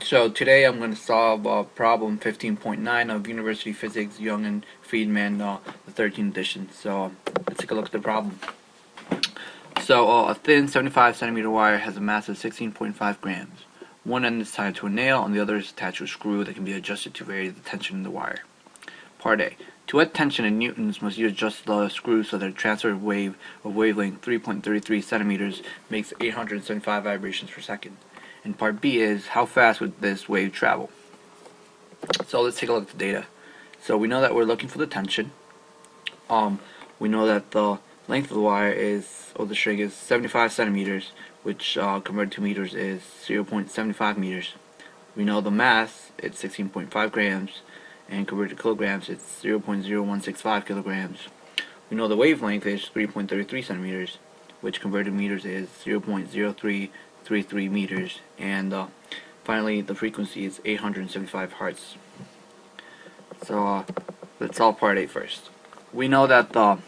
So today I'm going to solve problem 15.9 of University Physics Young and Freedman, the 13th edition. So let's take a look at the problem. So a thin 75 centimeter wire has a mass of 16.5 grams. One end is tied to a nail and the other is attached to a screw that can be adjusted to vary the tension in the wire. Part A. To add tension in newtons, must you adjust the screw so that a transfer wave of wavelength 3.33 centimeters makes 875 vibrations per second. And part B is, how fast would this wave travel? So let's take a look at the data. So we know that we're looking for the tension. We know that the length of the wire is, or the string is 75 centimeters, which converted to meters is 0.75 meters. We know the mass, it's 16.5 grams, and converted to kilograms, it's 0.0165 kilograms. We know the wavelength is 3.33 centimeters, which converted to meters is 0.0333 meters, and finally the frequency is 875 hertz. So let's solve part A first. We know that the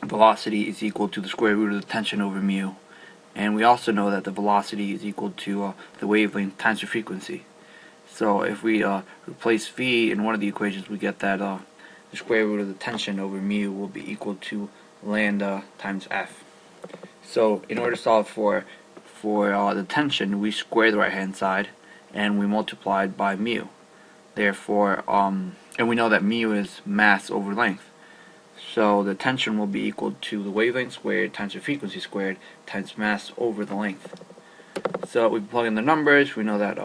velocity is equal to the square root of the tension over mu, and we also know that the velocity is equal to the wavelength times the frequency. So if we replace v in one of the equations, we get that the square root of the tension over mu will be equal to lambda times f. So in order to solve for the tension, we square the right hand side and we multiply it by mu. Therefore, and we know that mu is mass over length. So the tension will be equal to the wavelength squared times the frequency squared times mass over the length. So we plug in the numbers. We know that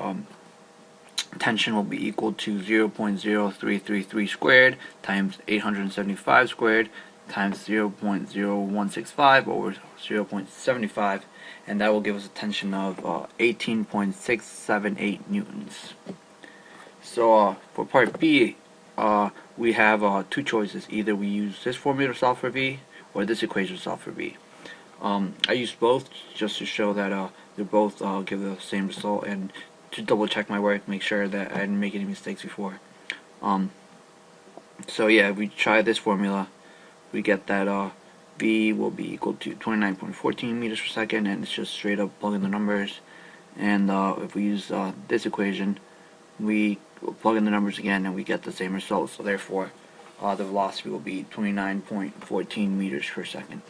tension will be equal to 0.0333 squared times 875 squared times 0.0165 over 0.75, and that will give us a tension of 18.678 newtons. So for part B, we have two choices. Either we use this formula to solve for V, or this equation to solve for V. I used both just to show that they both give the same result, and to double check my work, make sure that I didn't make any mistakes before. So yeah, if we try this formula, we get that V will be equal to 29.14 meters per second, and it's just straight up plug in the numbers. And if we use this equation, we plug in the numbers again and we get the same result. So therefore, the velocity will be 29.14 meters per second.